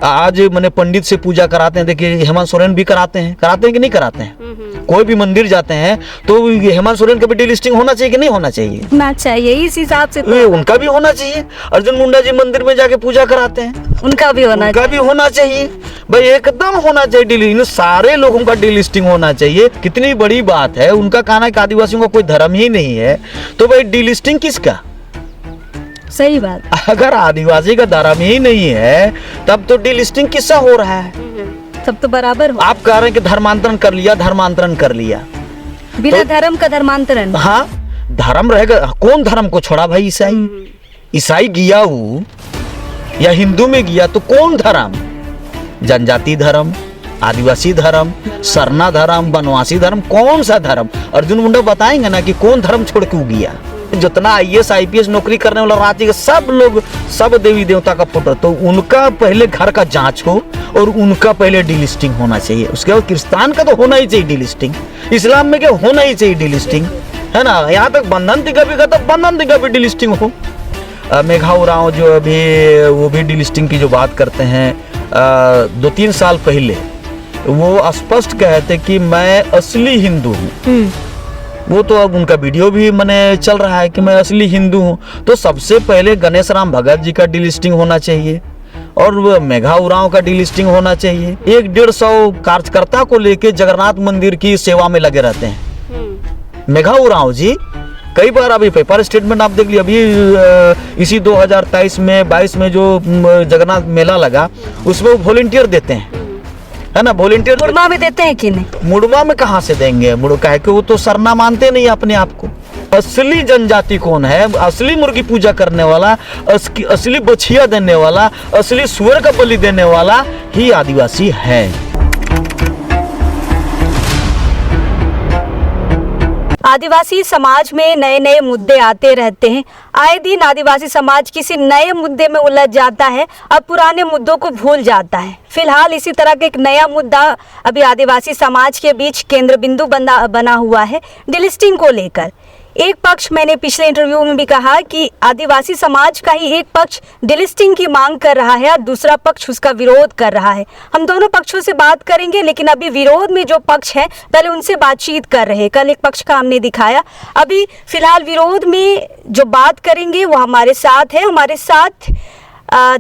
आज मैंने पंडित से पूजा कराते हैं, देखिए हेमंत सोरेन भी कराते हैं कि नहीं कराते हैं? कोई भी मंदिर जाते हैं तो हेमंत सोरेन का भी डीलिस्टिंग होना चाहिए कि नहीं होना चाहिए? होना चाहिए, इस हिसाब से तो उनका भी होना चाहिए। अर्जुन मुंडा जी मंदिर में जाके पूजा कराते हैं, उनका भी होना चाहिए भाई, एकदम होना चाहिए डीलिस्टिंग, सारे लोगों का डीलिस्टिंग होना चाहिए। कितनी बड़ी बात है, उनका कहना है कि आदिवासियों का कोई धर्म ही नहीं है, तो भाई डीलिस्टिंग किसका? सही बात। अगर आदिवासी का धर्म ही नहीं है तब तो डीलिस्टिंग किसका हो रहा है? सब तो बराबर हो। आप कह रहे हैं कि धर्मांतरण कर लिया, बिना धर्म का धर्मांतरण। हाँ, धर्म रहेगा। कौन धर्म को छोड़ा भाई? ईसाई गया हो या हिंदू में गया तो कौन धर्म? जनजाति धर्म, आदिवासी धर्म, सरना धर्म, वनवासी धर्म, कौन सा धर्म? अर्जुन मुंडा बताएंगे ना कि कौन धर्म छोड़ के गया। जितना IAS IPS नौकरी करने वाला रांची के सब लोग, सब देवी देवता का फोटो, तो उनका पहले घर का जांच हो और उनका पहले डीलिस्टिंग होना चाहिए। उसके बाद क्रिस्तान का तो होना ही चाहिए डीलिस्टिंग, इस्लाम में क्या होना ही चाहिए डीलिस्टिंग, है ना। यहाँ तक बंधन टिका भी कहता, बंधन टिका भी डीलिस्टिंग हो। मेघा उरांव जो अभी वो भी डीलिस्टिंग की जो बात करते हैं, 2-3 साल पहले वो स्पष्ट कहते कि मैं असली हिंदू हूँ। वो तो अब उनका वीडियो भी मैंने चल रहा है कि मैं असली हिंदू हूँ। तो सबसे पहले गणेश राम भगत जी का डीलिस्टिंग होना चाहिए और मेघा उरांव का डीलिस्टिंग होना चाहिए। 100-150 कार्यकर्ता को लेके जगन्नाथ मंदिर की सेवा में लगे रहते हैं मेघा उरांव जी। कई बार अभी पेपर स्टेटमेंट आप देख लिया, अभी इसी 2023 में 22 में जो जगन्नाथ मेला लगा उसमें वो वॉलंटियर देते हैं, है ना। वॉलंटियर मुड़मा में देते हैं कि नहीं? मुड़मा में कहाँ से देंगे? मुड़का है कि वो तो सरना मानते नहीं अपने आप को। असली जनजाति कौन है? असली मुर्गी पूजा करने वाला, असली बछिया देने वाला, असली सुअर का बलि देने वाला ही आदिवासी है। आदिवासी समाज में नए नए मुद्दे आते रहते हैं। आए दिन आदिवासी समाज किसी नए मुद्दे में उलझ जाता है और पुराने मुद्दों को भूल जाता है। फिलहाल इसी तरह का एक नया मुद्दा अभी आदिवासी समाज के बीच केंद्र बिंदु बना हुआ है, डीलिस्टिंग को लेकर। एक पक्ष, मैंने पिछले इंटरव्यू में भी कहा कि आदिवासी समाज का ही एक पक्ष डीलिस्टिंग की मांग कर रहा है और दूसरा पक्ष उसका विरोध कर रहा है। हम दोनों पक्षों से बात करेंगे, लेकिन अभी विरोध में जो पक्ष है पहले उनसे बातचीत कर रहे हैं। कल एक पक्ष का हमने दिखाया, अभी फिलहाल विरोध में जो बात करेंगे वो हमारे साथ है। हमारे साथ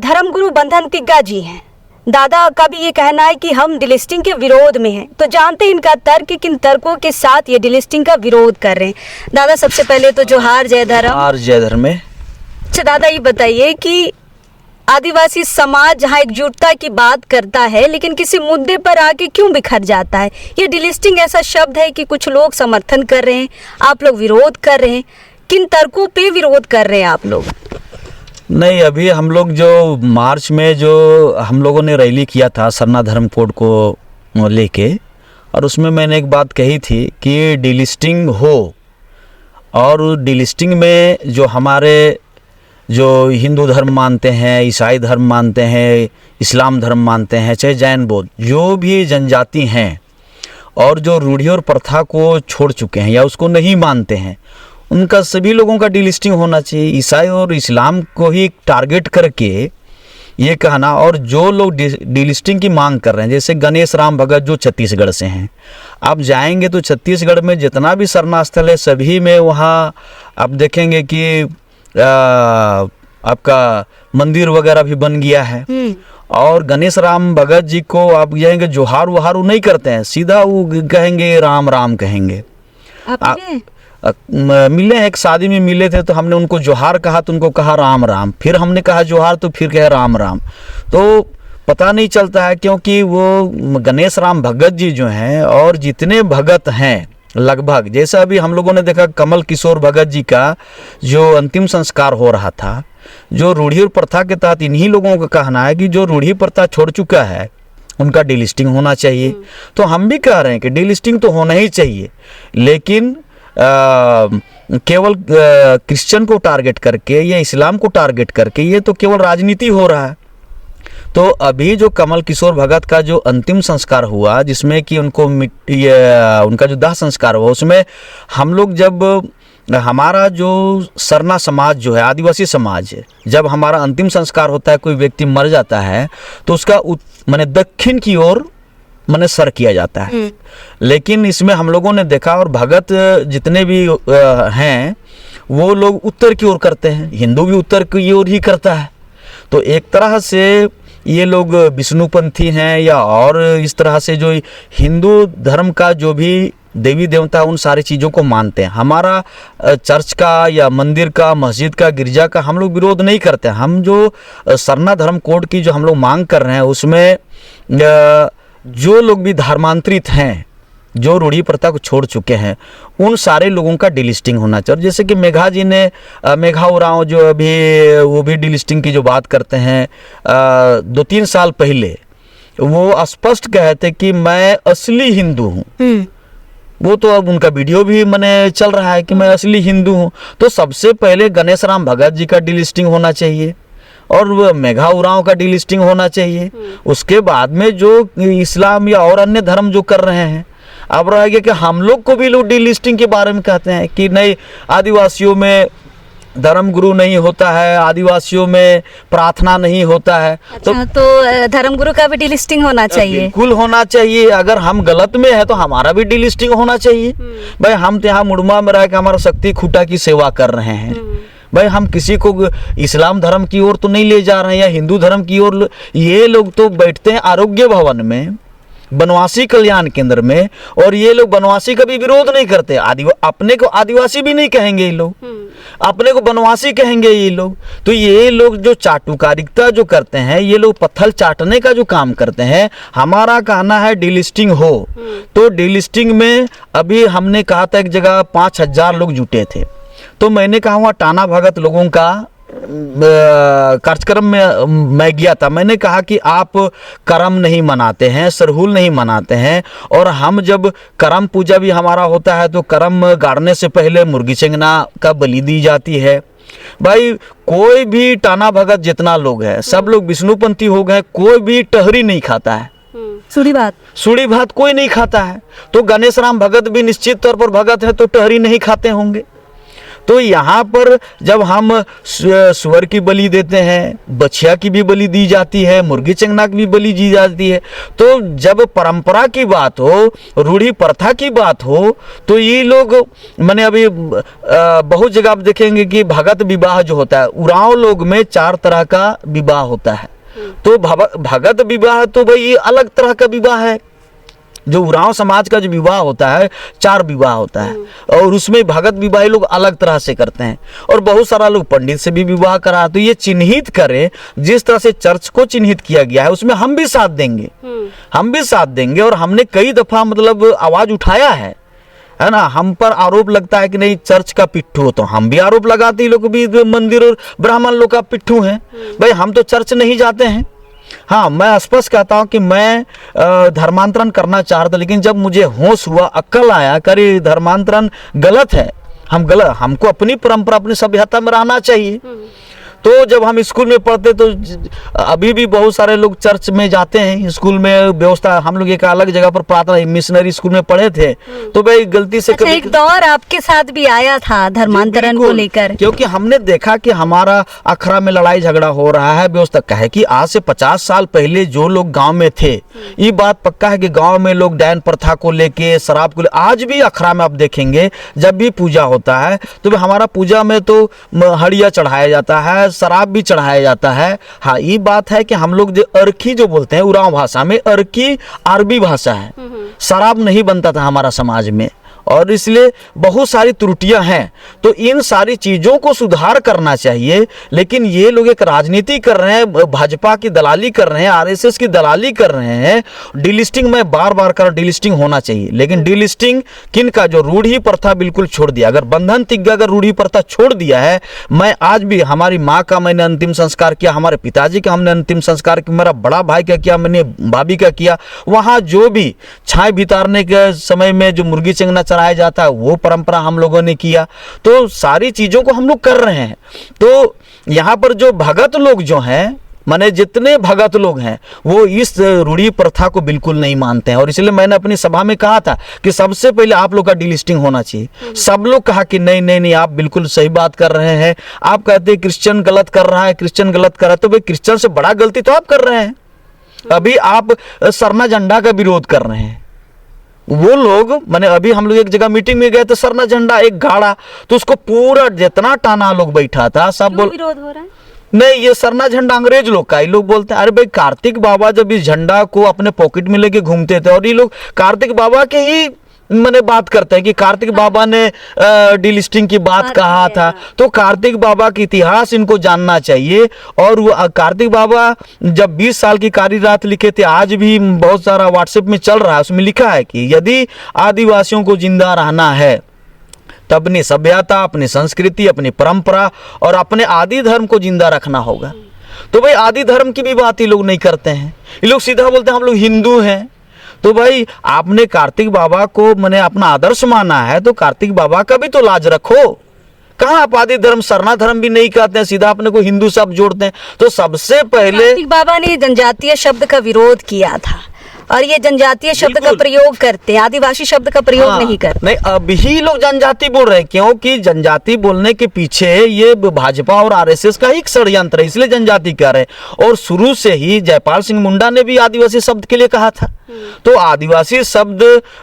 धर्मगुरु बंधन तिग्गा जी हैं। दादा का भी ये कहना है कि हम डीलिस्टिंग के विरोध में हैं। तो जानते हैं इनका तर्क, किन तर्कों के साथ ये डीलिस्टिंग का विरोध कर रहे हैं। दादा सबसे पहले तो जोहार, जय धर्म। हार जय धर्म। अच्छा दादा, ये बताइए कि आदिवासी समाज जहाँ एकजुटता की बात करता है लेकिन किसी मुद्दे पर आके क्यों बिखर जाता है? ये डीलिस्टिंग ऐसा शब्द है कि कुछ लोग समर्थन कर रहे हैं, आप लोग विरोध कर रहे हैं। किन तर्कों पे विरोध कर रहे हैं आप लोग? नहीं, अभी हम लोग जो मार्च में जो हम लोगों ने रैली किया था सरना धर्म कोड को लेके, और उसमें मैंने एक बात कही थी कि डीलिस्टिंग हो, और डीलिस्टिंग में जो हमारे जो हिंदू धर्म मानते हैं, ईसाई धर्म मानते हैं, इस्लाम धर्म मानते हैं, चाहे जैन बौद्ध, जो भी जनजाति हैं और जो रूढ़ी और प्रथा को छोड़ चुके हैं या उसको नहीं मानते हैं, उनका सभी लोगों का डीलिस्टिंग होना चाहिए। ईसाई और इस्लाम को ही टारगेट करके ये कहना, और जो लोग डीलिस्टिंग की मांग कर रहे हैं, जैसे गणेश राम भगत जो छत्तीसगढ़ से हैं, आप जाएंगे तो छत्तीसगढ़ में जितना भी सरना स्थल है सभी में वहाँ आप देखेंगे कि आपका मंदिर वगैरह भी बन गया है। और गणेश राम भगत जी को आप जाएंगे जोहार वहार वो नहीं करते हैं, सीधा वो कहेंगे राम राम कहेंगे। मिले, एक शादी में मिले थे तो हमने उनको जोहार कहा तो उनको कहा राम राम, फिर हमने कहा जोहार तो फिर कहे राम राम। तो पता नहीं चलता है, क्योंकि वो गणेश राम भगत जी जो हैं और जितने भगत हैं लगभग, जैसा अभी हम लोगों ने देखा कमल किशोर भगत जी का जो अंतिम संस्कार हो रहा था, जो रूढ़ी और प्रथा के तहत इन्हीं लोगों का कहना है कि जो रूढ़ी प्रथा छोड़ चुका है उनका डीलिस्टिंग होना चाहिए। तो हम भी कह रहे हैं कि डीलिस्टिंग तो होना ही चाहिए, लेकिन केवल क्रिश्चियन को टारगेट करके या इस्लाम को टारगेट करके ये तो केवल राजनीति हो रहा है। तो अभी जो कमल किशोर भगत का जो अंतिम संस्कार हुआ, जिसमें कि उनको उनका जो दाह संस्कार हुआ, उसमें हम लोग जब हमारा जो सरना समाज जो है, आदिवासी समाज है, जब हमारा अंतिम संस्कार होता है, कोई व्यक्ति मर जाता है तो उसका माने दक्षिण की ओर माने सर किया जाता है। लेकिन इसमें हम लोगों ने देखा, और भगत जितने भी हैं वो लोग उत्तर की ओर करते हैं, हिंदू भी उत्तर की ओर ही करता है। तो एक तरह से ये लोग विष्णुपंथी हैं या और इस तरह से जो हिंदू धर्म का जो भी देवी देवता उन सारी चीज़ों को मानते हैं। हमारा चर्च का या मंदिर का, मस्जिद का, गिरजा का हम लोग विरोध नहीं करते। हम जो सरना धर्म कोड की जो हम लोग मांग कर रहे हैं उसमें जो लोग भी धर्मांतरित हैं, जो रूढ़ी प्रथा को छोड़ चुके हैं, उन सारे लोगों का डिलिस्टिंग होना चाहिए। जैसे कि मेघा जी ने, मेघा उरांव जो अभी वो भी डिलिस्टिंग की जो बात करते हैं, 2-3 साल पहले वो स्पष्ट कहे थे कि मैं असली हिंदू हूँ। वो तो अब उनका वीडियो भी मैंने चल रहा है कि मैं असली हिंदू हूँ। तो सबसे पहले गणेश राम भगत जी का डिलिस्टिंग होना चाहिए और मेघा उरांव का डिलिस्टिंग होना चाहिए। उसके बाद में जो इस्लाम या और अन्य धर्म जो कर रहे हैं, अब रह गया कि हम लोग को भी लोग डिलिस्टिंग के बारे में कहते हैं कि नहीं, आदिवासियों में धर्म गुरु नहीं होता है, आदिवासियों में प्रार्थना नहीं होता है। अच्छा, तो धर्मगुरु का भी डिलिस्टिंग होना चाहिए। बिल्कुल होना चाहिए। अगर हम गलत में है तो हमारा भी डिलिस्टिंग होना चाहिए। भाई हम तो यहाँ मुड़मा में रह के हमारा शक्ति खूटा की सेवा कर रहे हैं। भाई हम किसी को इस्लाम धर्म की ओर तो नहीं ले जा रहे हैं या हिंदू धर्म की ओर। ये लोग तो बैठते हैं आरोग्य भवन में, वनवासी कल्याण केंद्र में, और ये लोग वनवासी का भी विरोध नहीं करते। अपने को आदिवासी भी नहीं कहेंगे ये लोग, अपने को वनवासी कहेंगे ये लोग। तो ये लोग जो चाटुकारिता जो करते हैं, ये लोग पत्थर चाटने का जो काम करते हैं। हमारा कहना है डिलिस्टिंग हो। तो डिलिस्टिंग में अभी हमने कहा था एक जगह 5000 लोग जुटे थे, तो मैंने कहा वहाँ टाना भगत लोगों का कार्यक्रम में मैं गया था। मैंने कहा कि आप करम नहीं मनाते हैं, सरहुल नहीं मनाते हैं, और हम जब करम पूजा भी हमारा होता है तो करम गाड़ने से पहले मुर्गी चंगना का बलि दी जाती है। भाई कोई भी टाना भगत जितना लोग है सब लोग विष्णुपंथी हो गए, कोई भी टहरी नहीं खाता है, सूढ़ी भात कोई नहीं खाता है। तो गणेश राम भगत भी निश्चित तौर पर भगत है तो टहरी नहीं खाते होंगे। तो यहाँ पर जब हम सुअर की बलि देते हैं, बछिया की भी बलि दी जाती है, मुर्गी चंगना की भी बलि दी जाती है। तो जब परंपरा की बात हो, रूढ़ी प्रथा की बात हो, तो ये लोग मैंने अभी बहुत जगह आप देखेंगे कि भगत विवाह जो होता है, उरांव लोग में 4 तरह का विवाह होता है। तो भगत विवाह तो भाई ये अलग तरह का विवाह है। जो उरांव समाज का जो विवाह होता है 4 विवाह होता है, और उसमें भगत विवाह लोग अलग तरह से करते हैं, और बहुत सारा लोग पंडित से भी विवाह करा। तो ये चिन्हित करें, जिस तरह से चर्च को चिन्हित किया गया है उसमें हम भी साथ देंगे, हम भी साथ देंगे। और हमने कई दफा मतलब आवाज उठाया है ना। हम पर आरोप लगता है कि नहीं चर्च का पिट्ठू, तो हम भी आरोप लगाते हैं लोग भी मंदिर और ब्राह्मण लोग का पिट्ठू हैं। भाई हम तो चर्च नहीं जाते हैं। हाँ, मैं स्पष्ट कहता हूँ कि मैं धर्मांतरण करना चाहता, लेकिन जब मुझे होश हुआ, अक्ल आया कि धर्मांतरण गलत है, हमको अपनी परंपरा, अपनी सभ्यता में रहना चाहिए। तो जब हम स्कूल में पढ़ते तो अभी भी बहुत सारे लोग चर्च में जाते हैं। स्कूल में व्यवस्था, हम लोग एक अलग जगह पर प्रार्थना मिशनरी स्कूल में पढ़े थे। तो भाई गलती से एक दौर आपके साथ भी आया था धर्मांतरण को लेकर, क्योंकि हमने देखा कि हमारा अखरा में लड़ाई झगड़ा हो रहा है। व्यवस्था कहे कि आज से 50 साल पहले जो लोग गाँव में थे, ये बात पक्का है कि गाँव में लोग डैन प्रथा को लेके, शराब को आज भी अखरा में आप देखेंगे जब भी पूजा होता है तो हमारा पूजा में तो हड़िया चढ़ाया जाता है, शराब भी चढ़ाया जाता है। हाँ, ये बात है कि हम लोग जो अर्की जो बोलते हैं, उरांव भाषा में अर्की अरबी भाषा है। शराब नहीं बनता था हमारा समाज में, और इसलिए बहुत सारी त्रुटियां हैं। तो इन सारी चीज़ों को सुधार करना चाहिए। लेकिन ये लोग एक राजनीति कर रहे हैं, भाजपा की दलाली कर रहे हैं, आरएसएस की दलाली कर रहे हैं। डिलिस्टिंग में बार बार कर डिलिस्टिंग होना चाहिए, लेकिन डिलिस्टिंग किन का, जो रूढ़ी प्रथा बिल्कुल छोड़ दिया। अगर बंधन तिग्गा अगर रूढ़ी प्रथा छोड़ दिया है, मैं आज भी हमारी माँ का मैंने अंतिम संस्कार किया, हमारे पिताजी का हमने अंतिम संस्कार किया, मेरा बड़ा भाई का किया, मैंने भाभी का किया। वहाँ जो भी छाय बितारने के समय में जो मुर्गी चंगना चढ़ाया जाता है वो परंपरा हम लोगों ने किया। तो सारी चीजों को हम लोग कर रहे हैं। तो यहाँ पर जो भगत लोग जो हैं, माने जितने भगत लोग हैं वो इस रूढ़ी प्रथा को बिल्कुल नहीं मानते हैं। और इसलिए मैंने अपनी सभा में कहा था कि सबसे पहले आप लोग का डिलिस्टिंग होना चाहिए। सब लोग कहा कि नहीं नहीं नहीं, आप बिल्कुल सही बात कर रहे हैं। आप कहते हैं क्रिश्चियन गलत कर रहा है, क्रिश्चियन गलत कर रहा है, तो भाई क्रिश्चियन से बड़ा गलती तो आप कर रहे हैं। अभी आप सरना झंडा का विरोध कर रहे हैं। वो लोग माने अभी हम लोग एक जगह मीटिंग में गए तो सरना झंडा एक गाड़ा, तो उसको पूरा जितना टाना लोग बैठा था सब बोल विरोध हो रहा है। नहीं, ये सरना झंडा अंग्रेज लोग का। ये लोग बोलते हैं अरे भाई कार्तिक बाबा जब इस झंडा को अपने पॉकेट में लेके घूमते थे, और ये लोग कार्तिक बाबा के ही मैंने बात करते हैं कि कार्तिक बाबा ने डिलिस्टिंग की बात कहा था, तो कार्तिक बाबा का इतिहास इनको जानना चाहिए। और वो कार्तिक बाबा जब 20 साल की कारी रात लिखे थे, आज भी बहुत सारा व्हाट्सएप में चल रहा है, उसमें लिखा है कि यदि आदिवासियों को जिंदा रहना है तो अपनी सभ्यता, अपनी संस्कृति, अपनी परंपरा और अपने आदि धर्म को जिंदा रखना होगा। तो भाई आदि धर्म की भी बात ये लोग नहीं करते हैं। ये लोग सीधा बोलते हैं हम लोग हिंदू हैं। तो भाई आपने कार्तिक बाबा को मैंने अपना आदर्श माना है, तो कार्तिक बाबा का भी तो लाज रखो। कहाँ आप आदि धर्म, सरना धर्म भी नहीं कहते हैं, सीधा अपने को हिंदू शब्द जोड़ते हैं। तो सबसे पहले कार्तिक बाबा ने जनजातीय शब्द का विरोध किया था, और ये जनजातीय शब्द का प्रयोग करते हैं, आदिवासी शब्द का प्रयोग नहीं करते। नहीं, अभी लोग जनजाति बोल रहे हैं क्योंकि जनजाति बोलने के पीछे ये भाजपा और आरएसएस का ही षड्यंत्र है, इसलिए जनजाति कह रहे हैं। और शुरू से ही जयपाल सिंह मुंडा ने भी आदिवासी शब्द के लिए कहा था। तो आदिवासी शब्द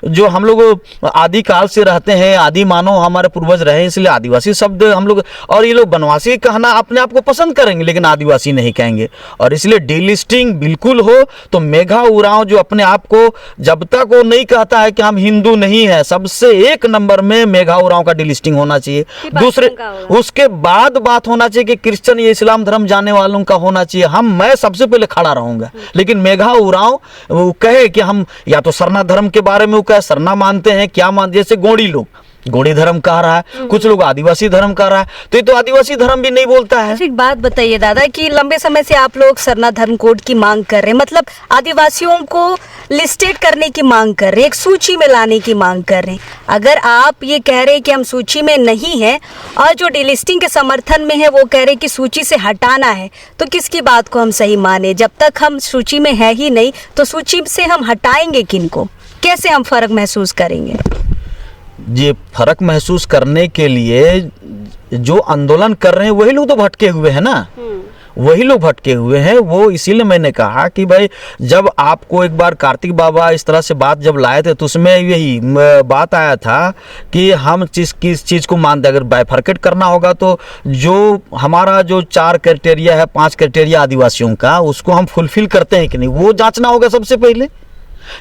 जो हम लोग आदिकाल से रहते हैं, आदि मानव हमारे पूर्वज रहे, इसलिए आदिवासी शब्द हम लोग, और ये लोग बनवासी कहना अपने आप को पसंद करेंगे लेकिन आदिवासी नहीं कहेंगे। और इसलिए डिलिस्टिंग बिल्कुल हो तो मेघा उरांव जो अपने आप को जब तक वो नहीं कहता है कि हम हिंदू नहीं है, सबसे एक नंबर में मेघा उरांव का डिलिस्टिंग होना चाहिए। दूसरे उसके बाद बात होना चाहिए कि क्रिश्चियन या इस्लाम धर्म जाने वालों का होना चाहिए। मैं सबसे पहले खड़ा रहूंगा, लेकिन मेघा उरांव वो कहे कि हम या तो सरना धर्म के बारे में वो कहे सरना मानते हैं, क्या मानते, जैसे गोड़ी लोग गोड़ी धर्म कह रहा है, कुछ लोग आदिवासी धर्म कह रहा है, तो ये तो आदिवासी धर्म भी नहीं बोलता है। एक बात बताइए दादा कि लंबे समय से आप लोग सरना धर्म कोड की मांग कर रहे हैं, मतलब आदिवासियों को लिस्टेड करने की मांग कर रहे हैं, एक सूची में लाने की मांग कर रहे हैं। अगर आप ये कह रहे हैं कि हम सूची में नहीं है, और जो डिलिस्टिंग के समर्थन में है वो कह रहे हैं कि सूची से हटाना है, तो किसकी बात को हम सही माने? जब तक हम सूची में है ही नहीं तो सूची से हम हटाएंगे किनको? कैसे हम फर्क महसूस करेंगे? ये फर्क महसूस करने के लिए जो आंदोलन कर रहे हैं वही लोग तो भटके हुए हैं ना, वही लोग भटके हुए हैं। वो इसीलिए मैंने कहा कि भाई जब आपको एक बार कार्तिक बाबा इस तरह से बात जब लाए थे तो उसमें यही बात आया था कि हम किस चीज़ को मानते हैं। अगर बाइफर्केट करना होगा तो जो हमारा जो 4 क्राइटेरिया है, 5 क्राइटेरिया आदिवासियों का, उसको हम फुलफिल करते हैं कि नहीं, वो जांचना होगा सबसे पहले।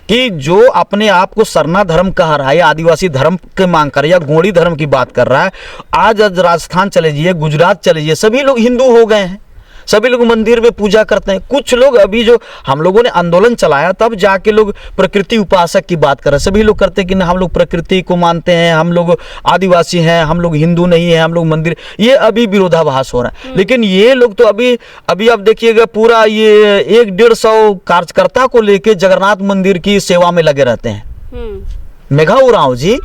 कि जो अपने आप को सरना धर्म कह रहा है या आदिवासी धर्म के मांग कर रहा है या गोंडी धर्म की बात कर रहा है, आज राजस्थान चले जाइए, गुजरात चले जाइए, सभी लोग हिंदू हो गए हैं, सभी लोग मंदिर में पूजा करते हैं। कुछ लोग अभी जो हम लोगों ने आंदोलन चलाया तब जाके लोग प्रकृति उपासक की बात कर रहे हैं। सभी लोग करते हैं कि हम लोग प्रकृति को मानते हैं, हम लोग आदिवासी हैं, हम लोग हिंदू नहीं है, हम लोग मंदिर, ये अभी विरोधाभास हो रहा है। लेकिन ये लोग तो अभी आप देखिएगा पूरा ये 100-150 कार्यकर्ता को लेके जगन्नाथ मंदिर की सेवा में लगे रहते हैं। मेघा उरांव जी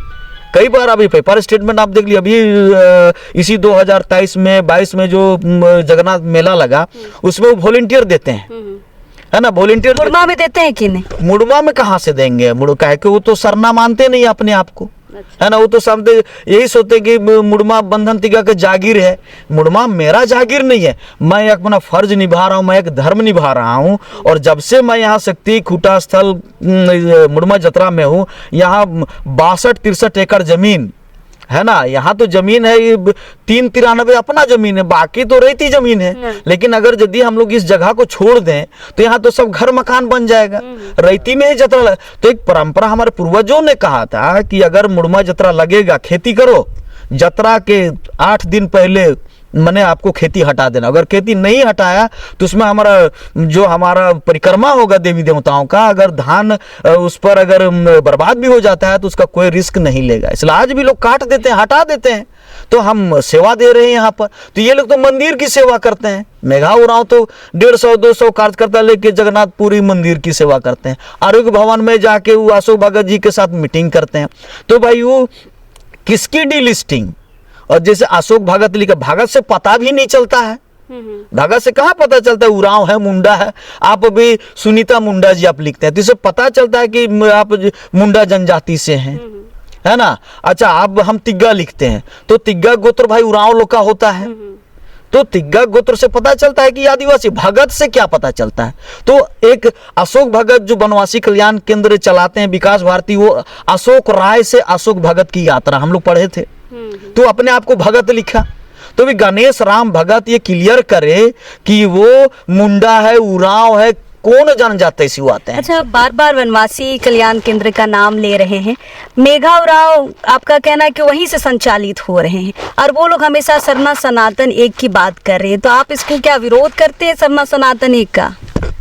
कई बार अभी पेपर स्टेटमेंट आप देख लीजिए, अभी इसी 2023 में 22 में जो जगन्नाथ मेला लगा उसमें वो वॉलंटियर देते हैं, है ना, वॉलंटियर मुड़मा में देते हैं कि नहीं? मुड़मा में कहाँ से देंगे? कहे कि वो तो सरना मानते नहीं अपने आप को, है ना, वो तो सब यही सोचते कि मुड़मा बंधन तिगा का जागीर है। मुड़मा मेरा जागीर नहीं है, मैं अपना फर्ज निभा रहा हूँ, मैं एक धर्म निभा रहा हूँ। और जब से मैं यहाँ शक्ति खूटा स्थल मुड़मा जतरा में हूँ, यहाँ 62-63 एकड़ जमीन है ना, यहाँ तो जमीन है 393 अपना जमीन है, बाकी तो रेती जमीन है। लेकिन अगर यदि हम लोग इस जगह को छोड़ दें तो यहाँ तो सब घर मकान बन जाएगा, रेती में ही जतरा। तो एक परंपरा हमारे पूर्वजों ने कहा था कि अगर मुड़मा जतरा लगेगा खेती करो, जतरा के 8 दिन पहले मैंने आपको खेती हटा देना। अगर खेती नहीं हटाया तो उसमें हमारा परिक्रमा होगा देवी देवताओं का, अगर धान उस पर अगर बर्बाद भी हो जाता है तो उसका कोई रिस्क नहीं लेगा। इसलिए आज भी लोग काट देते हैं, हटा देते हैं, तो हम सेवा दे रहे हैं यहाँ पर। तो ये लोग तो मंदिर की सेवा करते हैं। मेघा उरांव तो 150-200 कार्यकर्ता लेके जगन्नाथपुरी मंदिर की सेवा करते हैं। आरोग्य भवन में जाके वो अशोक भगत जी के साथ मीटिंग करते हैं। तो भाई वो किसकी डिलिस्टिंग? और जैसे अशोक भगत लिखा, भगत से पता भी नहीं चलता है धागा से कहाँ पता चलता है उरांव है, मुंडा है। आप अभी सुनीता मुंडा जी आप लिखते हैं तो इससे पता चलता है कि आप मुंडा जनजाति से हैं, है ना। अच्छा, अब हम तिग्गा लिखते हैं तो तिग्गा गोत्र भाई उरांव लोग का होता है, तो तिग्गा गोत्र से पता चलता है कि आदिवासी। भगत से क्या पता चलता है? तो एक अशोक भगत जो वनवासी कल्याण केंद्र चलाते हैं विकास भारती, वो अशोक राय से अशोक भगत की यात्रा हम लोग पढ़े थे, तो अपने आप को भगत लिखा। तो भी गणेश राम भगत ये क्लियर करे कि वो मुंडा है, उरांव है, कौन जनजाति से आते हैं। अच्छा, बार बार वनवासी कल्याण केंद्र का नाम ले रहे हैं। मेघा उरांव, आपका कहना है कि वहीं से संचालित हो रहे हैं और वो लोग हमेशा सरना सनातन एक की बात कर रहे हैं, तो आप इसको क्या विरोध करते हैं सरना सनातन एक का?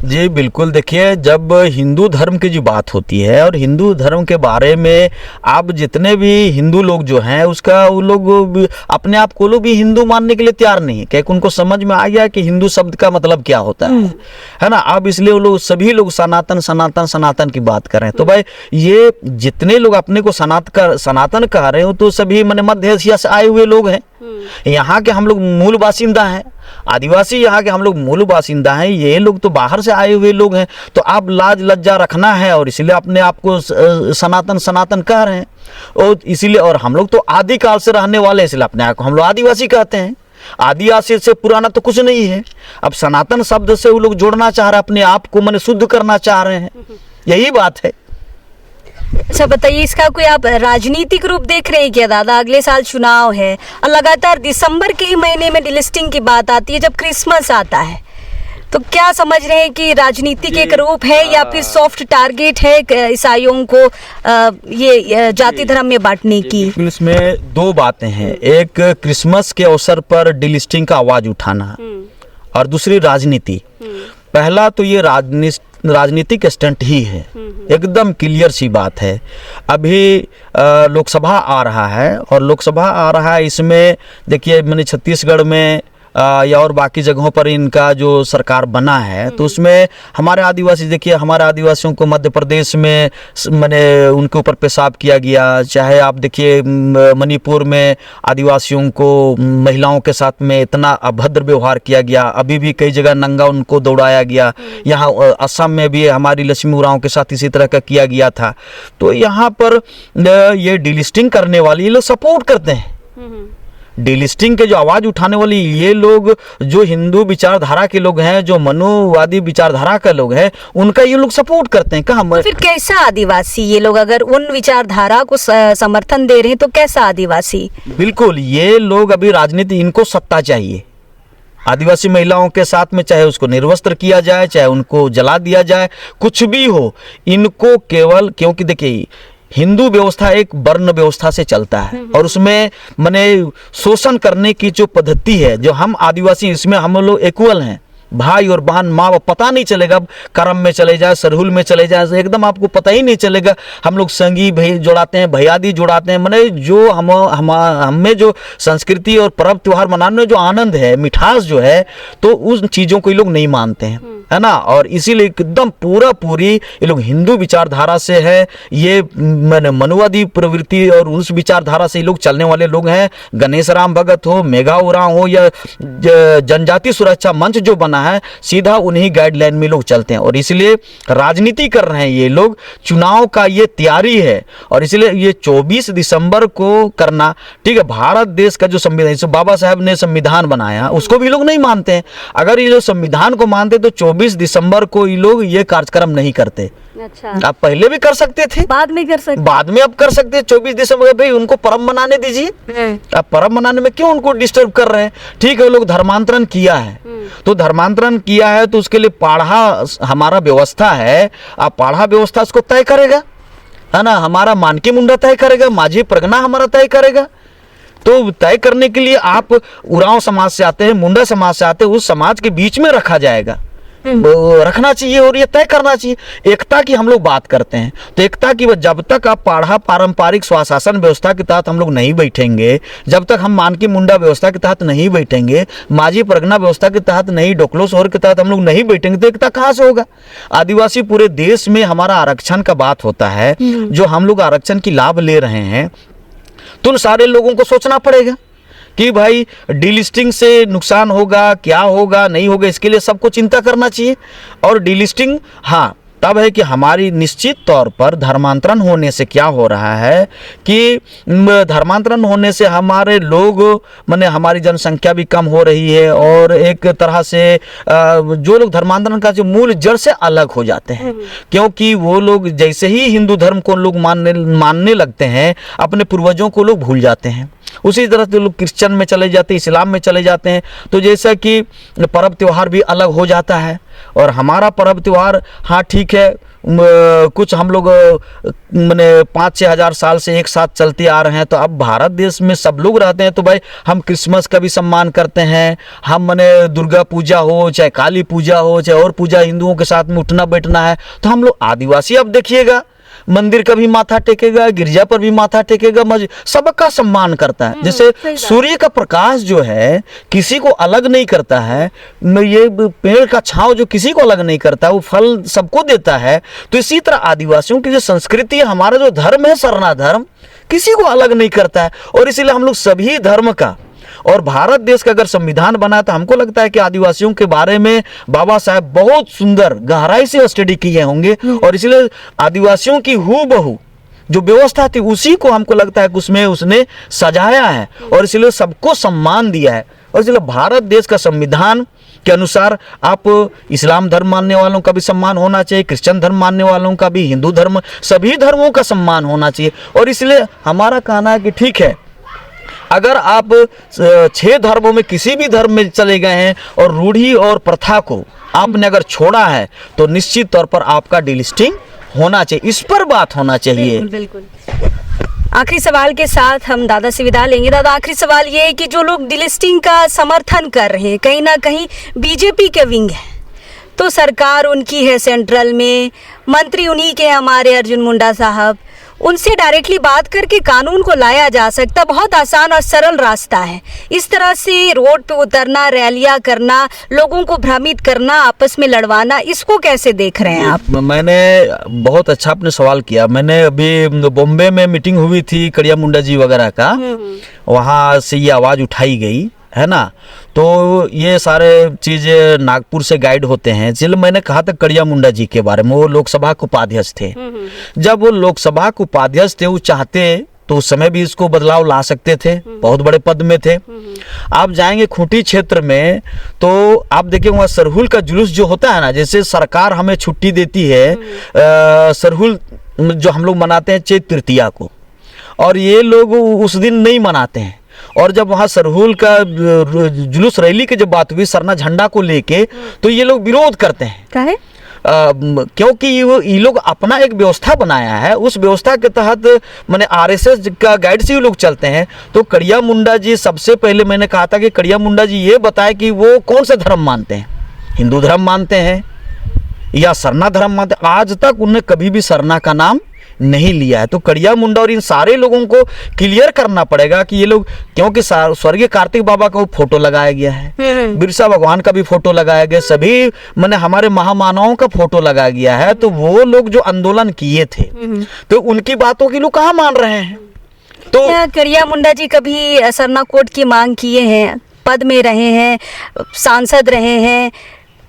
जी बिल्कुल, देखिए जब हिंदू धर्म की जो बात होती है और हिंदू धर्म के बारे में आप जितने भी हिंदू लोग जो हैं उसका वो लोग अपने आप को लोग भी हिंदू मानने के लिए तैयार नहीं है, क्योंकि उनको समझ में आ गया कि हिंदू शब्द का मतलब क्या होता है ना। अब इसलिए वो लोग सभी लोग सनातन सनातन सनातन की बात कर रहे हैं। तो भाई ये जितने लोग अपने को सनातन कह रहे हो तो सभी मैंने मध्य एशिया से आए हुए लोग हैं। यहाँ के हम लोग मूल बासिंदा हैं, आदिवासी यहाँ के हम लोग मूल बासिंदा हैं, ये लोग तो बाहर से आए हुए लोग हैं। तो आप लाज लज्जा रखना है और इसलिए अपने आप को सनातन सनातन कह रहे हैं। और इसीलिए, और हम लोग तो आदिकाल से रहने वाले हैं, इसलिए अपने आप को हम लोग आदिवासी कहते हैं। आदिवासी से पुराना तो कुछ नहीं है। अब सनातन शब्द से वो लोग जोड़ना चाह रहे हैं, अपने आप को मैंने शुद्ध करना चाह रहे हैं, यही बात है। अच्छा बताइए, इसका कोई आप राजनीतिक रूप देख रहे हैं क्या दादा? अगले साल चुनाव है और लगातार दिसंबर के ही महीने में डिलिस्टिंग की बात आती है जब क्रिसमस आता है, तो क्या समझ रहे हैं कि राजनीतिक एक रूप है या फिर सॉफ्ट टारगेट है ईसाइयों को ये जाति धर्म में बांटने की? इसमें दो बातें हैं, एक क्रिसमस के अवसर पर डिलिस्टिंग का आवाज उठाना और दूसरी राजनीति। पहला तो ये राजनीतिक स्टंट ही है, एकदम क्लियर सी बात है। अभी लोकसभा आ रहा है और लोकसभा आ रहा है, इसमें देखिए मैंने छत्तीसगढ़ में या और बाकी जगहों पर इनका जो सरकार बना है तो उसमें हमारे आदिवासी, देखिए हमारे आदिवासियों को मध्य प्रदेश में मैंने उनके ऊपर पेशाब किया गया, चाहे आप देखिए मणिपुर में आदिवासियों को महिलाओं के साथ में इतना अभद्र व्यवहार किया गया, अभी भी कई जगह नंगा उनको दौड़ाया गया, यहाँ असम में भी हमारी लक्ष्मी उरांव के साथ इसी तरह का किया गया था। तो यहाँ पर ये डिलिस्टिंग करने वाले ये लोग सपोर्ट करते हैं, डिलिस्टिंग के जो आवाज उठाने वाली ये लोग जो हिंदू विचारधारा के लोग हैं, जो मनुवादी विचारधारा के लोग हैं, उनका ये लोग सपोर्ट करते हैं। कहाँ तो फिर कैसा आदिवासी ये लोग अगर उन विचारधारा को समर्थन दे रहे हैं तो कैसा आदिवासी? बिल्कुल, ये लोग अभी राजनीति, इनको सत्ता चाहिए। आदिवासी महिलाओं के साथ में चाहे उसको निर्वस्त्र किया जाए, चाहे उनको जला दिया जाए, कुछ भी हो, इनको केवल, क्योंकि देखिए हिंदू व्यवस्था एक वर्ण व्यवस्था से चलता है और उसमें माने शोषण करने की जो पद्धति है, जो हम आदिवासी इसमें हम लोग इक्वल हैं, भाई और बहन, माँ बाप, पता नहीं चलेगा करम में चले जाए, सरहुल में चले जाए, एकदम आपको पता ही नहीं चलेगा। हम लोग संगी भाई जोड़ाते हैं, भैयादी जोड़ाते हैं, माने जो हमें जो संस्कृति और पर्व त्योहार मनाने में जो आनंद है, मिठास जो है, तो उन चीज़ों को ये लोग नहीं मानते हैं, है ना। और इसीलिए एकदम पूरी ये लोग हिंदू विचारधारा से है, ये मैंने मनुवादी प्रवृत्ति और उस विचारधारा से ये लोग चलने वाले लोग हैं। गणेश राम भगत हो, मेघा उरांव हो या जनजाति सुरक्षा मंच जो बना है, सीधा उन्हीं गाइडलाइन में लोग चलते हैं और इसलिए राजनीति कर रहे हैं ये लोग। चुनाव का ये तैयारी है और इसलिए ये 24 दिसंबर को करना, ठीक है। भारत देश का जो संविधान, बाबा साहब ने संविधान बनाया, उसको भी लोग नहीं मानते हैं। अगर ये जो संविधान को मानते तो 24 दिसंबर को ये लोग ये कार्यक्रम नहीं करते। अच्छा, आप पहले भी कर सकते थे, बाद में कर सकते, बाद में अब कर सकते हैं। 24 दिसंबर भाई उनको पर्व मनाने दीजिए, आप पर्व मनाने में क्यों उनको डिस्टर्ब कर रहे हैं? ठीक है, लोग धर्मांतरण किया है तो धर्मांतरण किया है तो उसके लिए पाढ़ा हमारा व्यवस्था है, आप पाढ़ा व्यवस्था उसको तय करेगा, है ना। हमारा मानकी मुंडा तय करेगा, माझी परगना हमारा तय करेगा। तो तय करने के लिए आप उरांव समाज से आते हैं, मुंडा समाज से आते हैं, उस समाज के बीच में रखा जाएगा, रखना चाहिए और ये तय करना चाहिए। एकता की हम लोग बात करते हैं तो एकता की जब तक आप पाढ़ा पारंपरिक स्वशासन व्यवस्था के तहत हम लोग नहीं बैठेंगे, जब तक हम मानकी मुंडा व्यवस्था के तहत नहीं बैठेंगे, माझी परगना व्यवस्था के तहत नहीं, डोकलो शोर के तहत हम लोग नहीं बैठेंगे, तो एकता कहाँ से होगा? आदिवासी पूरे देश में हमारा आरक्षण का बात होता है, जो हम लोग आरक्षण की लाभ ले रहे हैं, तो उन सारे लोगों को सोचना पड़ेगा कि भाई डीलिस्टिंग से नुकसान होगा, क्या होगा, नहीं होगा, इसके लिए सबको चिंता करना चाहिए। और डीलिस्टिंग हाँ तब है कि हमारी निश्चित तौर पर धर्मांतरण होने से क्या हो रहा है कि धर्मांतरण होने से हमारे लोग माने हमारी जनसंख्या भी कम हो रही है, और एक तरह से जो लोग धर्मांतरण का जो मूल जड़ से अलग हो जाते हैं, क्योंकि वो लोग जैसे ही हिंदू धर्म को लोग मानने लगते हैं, अपने पूर्वजों को लोग भूल जाते हैं। उसी तरह से लोग क्रिश्चियन में चले जाते हैं, इस्लाम में चले जाते हैं, तो जैसा कि पर्व त्यौहार भी अलग हो जाता है। और हमारा पर्व त्यौहार हाँ ठीक है, कुछ हम लोग मैंने 5-6 हज़ार साल से एक साथ चलते आ रहे हैं, तो अब भारत देश में सब लोग रहते हैं, तो भाई हम क्रिसमस का भी सम्मान करते हैं। हम मैंने दुर्गा पूजा हो, चाहे काली पूजा हो, चाहे और पूजा, हिंदुओं के साथ में उठना बैठना है। तो हम लोग आदिवासी अब देखिएगा मंदिर का भी माथा टेकेगा, गिरजा पर भी माथा टेकेगा, सबका सम्मान करता है। जैसे सूर्य का प्रकाश जो है किसी को अलग नहीं करता है, ये पेड़ का छांव जो किसी को अलग नहीं करता, वो फल सबको देता है। तो इसी तरह आदिवासियों की जो संस्कृति है, हमारा जो धर्म है सरना धर्म, किसी को अलग नहीं करता है। और इसीलिए हम लोग सभी धर्म का, और भारत देश का अगर संविधान बना तो हमको लगता है कि आदिवासियों के बारे में बाबा साहब बहुत सुंदर गहराई से स्टडी किए होंगे, और इसलिए आदिवासियों की हूबहू जो व्यवस्था थी उसी को हमको लगता है कि उसमें उसने सजाया है, और इसलिए सबको सम्मान दिया है। और इसलिए भारत देश का संविधान के अनुसार आप इस्लाम धर्म मानने वालों का भी सम्मान होना चाहिए, क्रिश्चियन धर्म मानने वालों का भी, हिंदू धर्म, सभी धर्मों का सम्मान होना चाहिए। और इसलिए हमारा कहना है कि ठीक है, अगर आप 6 धर्मों में किसी भी धर्म में चले गए हैं और रूढ़ी और प्रथा को आपने अगर छोड़ा है, तो निश्चित तौर पर आपका डीलिस्टिंग होना चाहिए, इस पर बात होना चाहिए। बिल्कुल। आखिरी सवाल के साथ हम दादा से विदा लेंगे। दादा, आखिरी सवाल ये है कि जो लोग डीलिस्टिंग का समर्थन कर रहे हैं, कहीं ना कहीं बीजेपी के विंग है, तो सरकार उनकी है सेंट्रल में, मंत्री उन्हीं के हमारे अर्जुन मुंडा साहब, उनसे डायरेक्टली बात करके कानून को लाया जा सकता, बहुत आसान और सरल रास्ता है। इस तरह से रोड पे उतरना, रैलियां करना, लोगों को भ्रमित करना, आपस में लड़वाना, इसको कैसे देख रहे हैं आप? मैंने बहुत अच्छा आपने सवाल किया। मैंने अभी बॉम्बे में मीटिंग हुई थी कड़िया मुंडा जी वगैरह का, वहाँ से ये आवाज़ उठाई गई है ना, तो ये सारे चीज़ें नागपुर से गाइड होते हैं। इसलिए मैंने कहा था कड़िया मुंडा जी के बारे में, वो लोकसभा के उपाध्यक्ष थे। जब वो लोकसभा के उपाध्यक्ष थे, वो चाहते तो उस समय भी इसको बदलाव ला सकते थे, बहुत बड़े पद में थे। आप जाएंगे खूंटी क्षेत्र में तो आप देखिए वहाँ सरहुल का जुलूस जो होता है ना, जैसे सरकार हमें छुट्टी देती है, सरहुल जो हम लोग मनाते हैं चैत तृतीया को, और ये लोग उस दिन नहीं मनाते हैं। और जब वहाँ सरहुल का जुलूस रैली की जब बात हुई सरना झंडा को लेके, तो ये लोग विरोध करते हैं। काहे? क्योंकि ये लोग अपना एक व्यवस्था बनाया है, उस व्यवस्था के तहत मैंने आरएसएस का गाइड से ये लोग चलते हैं। तो कड़िया मुंडा जी, सबसे पहले मैंने कहा था कि कड़िया मुंडा जी ये बताए कि वो कौन से धर्म मानते हैं, हिंदू धर्म मानते हैं या सरना धर्म मानते हैं। आज तक उन्हें कभी भी सरना का नाम नहीं लिया है। तो कड़िया मुंडा और इन सारे लोगों को क्लियर करना पड़ेगा कि ये लोग, क्योंकि स्वर्गीय कार्तिक बाबा का वो फोटो लगाया गया है, बिरसा भगवान का भी फोटो लगाया गया, सभी मैंने हमारे महामानवों का फोटो लगाया गया है। तो वो लोग जो आंदोलन किए थे, तो उनकी बातों की लोग कहाँ मान रहे हैं? तो कड़िया मुंडा जी कभी सरना कोड की मांग किए हैं, पद में रहे हैं, सांसद रहे हैं,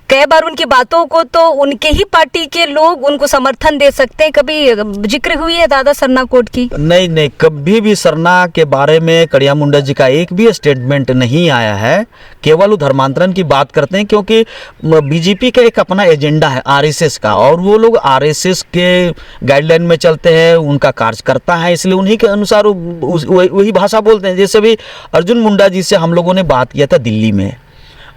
कई बार उनकी बातों को तो उनके ही पार्टी के लोग उनको समर्थन दे सकते हैं। कभी जिक्र हुई है दादा सरना कोड की? नहीं, कभी भी सरना के बारे में कड़िया मुंडा जी का एक भी स्टेटमेंट नहीं आया है। केवल वो धर्मांतरण की बात करते हैं, क्योंकि बीजेपी का एक अपना एजेंडा है आरएसएस का, और वो लोग आरएसएस के गाइडलाइन में चलते हैं, उनका कार्यकर्ता है, इसलिए उन्हीं के अनुसार वही भाषा बोलते हैं। जैसे भी अर्जुन मुंडा जी से हम लोगों ने बात किया था दिल्ली में,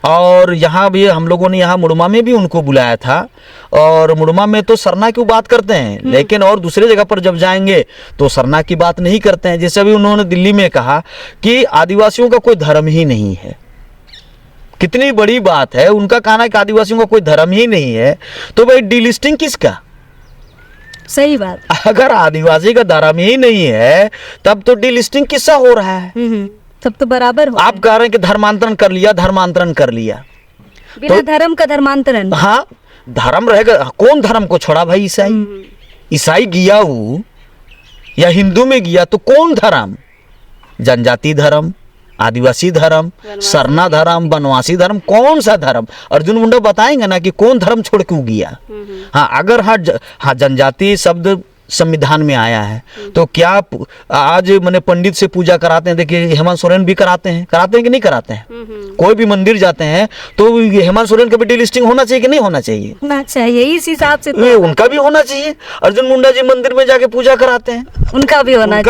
और यहाँ भी हम लोगों ने यहाँ मुड़मा में भी उनको बुलाया था, और मुड़मा में तो सरना की बात करते हैं, लेकिन और दूसरे जगह पर जब जाएंगे तो सरना की बात नहीं करते हैं। जैसे अभी उन्होंने दिल्ली में कहा कि आदिवासियों का कोई धर्म ही नहीं है। कितनी बड़ी बात है, उनका कहना है कि आदिवासियों का कोई धर्म ही नहीं है। तो भाई डीलिस्टिंग किसका? सही बात। अगर आदिवासी का धर्म ही नहीं है तब तो डीलिस्टिंग किसका हो रहा है? सब तो बराबर हो। आप कह रहे हैं कि धर्मांतरण कर लिया, धर्मांतरण कर लिया, बिना धर्म का धर्मांतरण। हाँ, धर्म रहेगा। कौन धर्म को छोड़ा भाई? ईसाई गया हूँ या हिंदू में गया, तो कौन धर्म? जनजाति धर्म, आदिवासी धर्म, सरना धर्म, बनवासी धर्म, कौन सा धर्म? अर्जुन मुंडा बताएंगे ना कि कौन धर्म छोड़ क्यों गया। हाँ, अगर हाँ जनजाति शब्द संविधान में आया है तो क्या आज मैंने पंडित से पूजा कराते हैं? देखिए हेमंत सोरेन भी कराते हैं कि नहीं कराते हैं? कोई भी मंदिर जाते हैं तो हेमंत सोरेन का भी डीलिस्टिंग होना चाहिए कि नहीं होना चाहिए? होना चाहिए, इस हिसाब से तो उनका भी होना चाहिए। अर्जुन मुंडा जी मंदिर में जाके पूजा कराते हैं, उनका भी होना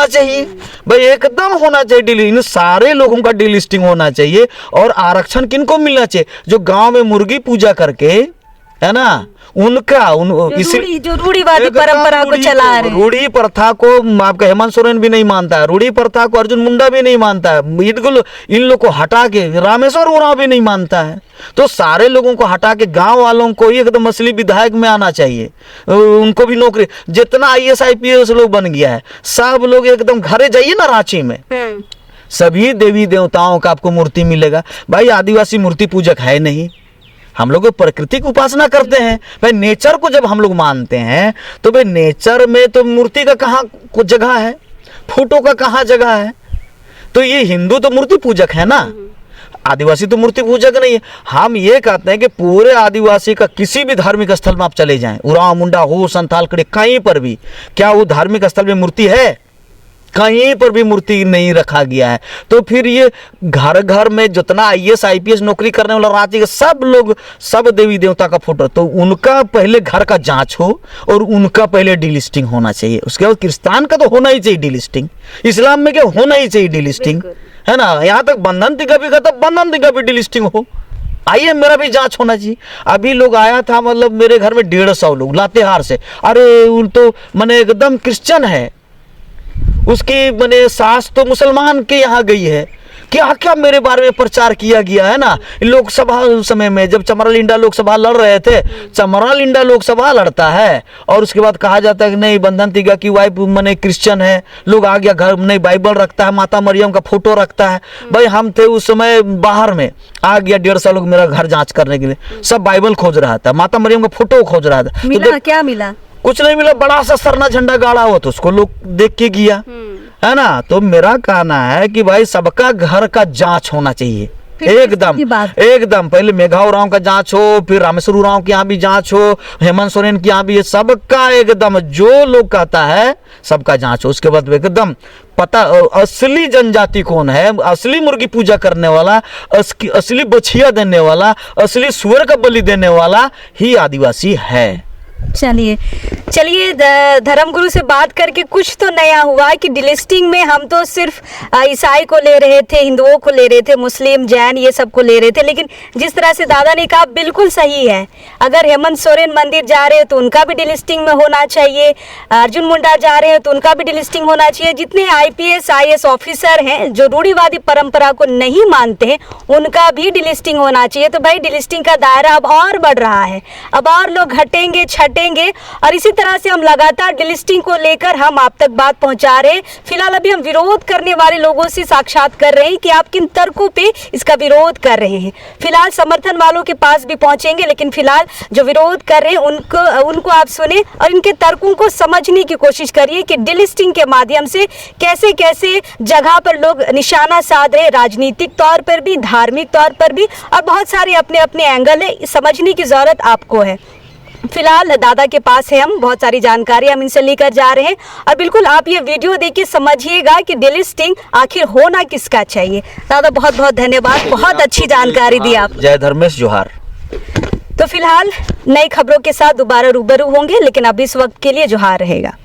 चाहिए भाई, एकदम होना चाहिए। इन सारे लोगों का डीलिस्टिंग होना चाहिए। और आरक्षण किनको मिलना चाहिए? जो गांव में मुर्गी पूजा करके, है ना, उनका जो रूढ़िवादी परंपरा को चला रहे हैं। रूढ़ी प्रथा को आपका हेमंत सोरेन भी नहीं मानता है, रूढ़ी प्रथा को अर्जुन मुंडा भी नहीं मानता है, इन लोग को हटा के रामेश्वर उरांव भी नहीं मानता है। तो सारे लोगों को हटा के गांव वालों को एकदम असली विधायक में आना चाहिए, उनको भी नौकरी। जितना IAS IPS लोग बन गया है, सब लोग एकदम घरे जाइए ना रांची में, सभी देवी देवताओं का आपको मूर्ति मिलेगा। भाई आदिवासी मूर्ति पूजक है नहीं, हम लोग प्रकृति की उपासना करते हैं। भाई नेचर को जब हम लोग मानते हैं तो भाई नेचर में तो मूर्ति का कहाँ को जगह है, फोटो का कहाँ जगह है? तो ये हिंदू तो मूर्ति पूजक है ना, आदिवासी तो मूर्ति पूजक नहीं है। हम ये कहते हैं कि पूरे आदिवासी का किसी भी धार्मिक स्थल में आप चले जाएं, उरांव मुंडा हो, संथाल खड़े, कहीं पर भी, क्या वो धार्मिक स्थल में मूर्ति है? कहीं पर भी मूर्ति नहीं रखा गया है। तो फिर ये घर घर में जितना IAS IPS नौकरी करने वाला रांची के सब लोग, सब देवी देवता का फोटो, तो उनका पहले घर का जांच हो और उनका पहले डीलिस्टिंग होना चाहिए। उसके बाद क्रिस्तान का तो होना ही चाहिए डीलिस्टिंग, इस्लाम में क्या होना ही चाहिए डीलिस्टिंग, है ना। यहाँ तक बंधन टिका भी कहता, बंधन टिका भी डीलिस्टिंग हो, आइए मेरा भी जांच होना चाहिए। अभी लोग आया था, मतलब मेरे घर में 150 लोग लातेहार से, अरे उन तो मैंने एकदम क्रिश्चियन है, उसकी मैंने सास तो मुसलमान के यहाँ गई है, क्या क्या मेरे बारे में प्रचार किया गया है ना। लोकसभा समय में जब चमरा लिंडा लोकसभा लड़ रहे थे, चमरा लिंडा लोकसभा लड़ता है और उसके बाद कहा जाता है कि नहीं बंधन तिगा की वाइफ मैंने क्रिश्चियन है, लोग आ गया घर, नहीं बाइबल रखता है, माता मरियम का फोटो रखता है। भाई हम थे उस समय बाहर में, आ गया 150 लोग मेरा घर जांच करने के लिए, सब बाइबल खोज रहा था, माता मरियम का फोटो खोज रहा था। मिला क्या मिला? कुछ नहीं मिला, बड़ा सा सरना झंडा गाड़ा हुआ तो उसको लोग देख के गया, है ना। तो मेरा कहना है कि भाई सबका घर का जांच होना चाहिए, एकदम पहले मेघा उरांव का जांच हो, फिर रामेश्वर उरांव के यहाँ भी जांच हो, हेमंत सोरेन के यहाँ भी, ये सबका एकदम जो लोग कहता है सबका जांच हो। उसके बाद एकदम पता असली जनजाति कौन है, असली मुर्गी पूजा करने वाला, असली बछिया देने वाला, असली सुअर का बलि देने वाला ही आदिवासी है। चलिए धर्मगुरु से बात करके कुछ तो नया हुआ कि डिलिस्टिंग में हम तो सिर्फ ईसाई को ले रहे थे, हिंदुओं को ले रहे थे, मुस्लिम जैन ये सब को ले रहे थे, लेकिन जिस तरह से दादा ने कहा बिल्कुल सही है। अगर हेमंत सोरेन मंदिर जा रहे हैं तो उनका भी डिलिस्टिंग में होना चाहिए, अर्जुन मुंडा जा रहे हैं तो उनका भी डिलिस्टिंग होना चाहिए, जितने IPS IAS ऑफिसर हैं जो रूढ़िवादी परंपरा को नहीं मानते हैं उनका भी डिलिस्टिंग होना चाहिए। तो भाई डिलिस्टिंग का दायरा अब और बढ़ रहा है, अब और लोग हटेंगे छटेंगे, और इसी तरह से हम लगातार डिलिस्टिंग को लेकर हम आप तक बात पहुंचा रहे हैं। फिलहाल अभी हम विरोध करने वाले लोगों से साक्षात कर रहे हैं कि आप किन तर्कों पे इसका विरोध कर रहे हैं। फिलहाल समर्थन वालों के पास भी पहुंचेंगे, लेकिन फिलहाल जो विरोध कर रहे हैं उनको आप सुने और इनके तर्कों को समझने की कोशिश करिए कि डिलिस्टिंग के माध्यम से कैसे कैसे जगह पर लोग निशाना साध रहे, राजनीतिक तौर पर भी, धार्मिक तौर पर भी, और बहुत सारे अपने अपने एंगल है, समझने की जरूरत आपको है। फिलहाल दादा के पास है, हम बहुत सारी जानकारी हम इनसे लेकर जा रहे हैं, और बिल्कुल आप ये वीडियो देखिए समझिएगा कि डिलिस्टिंग आखिर होना किसका चाहिए। दादा बहुत बहुत धन्यवाद, बहुत अच्छी जानकारी दी आप। जय धर्मेश, जोहार। तो फिलहाल नई खबरों के साथ दोबारा रूबरू होंगे, लेकिन अभी इस वक्त के लिए जोहार रहेगा।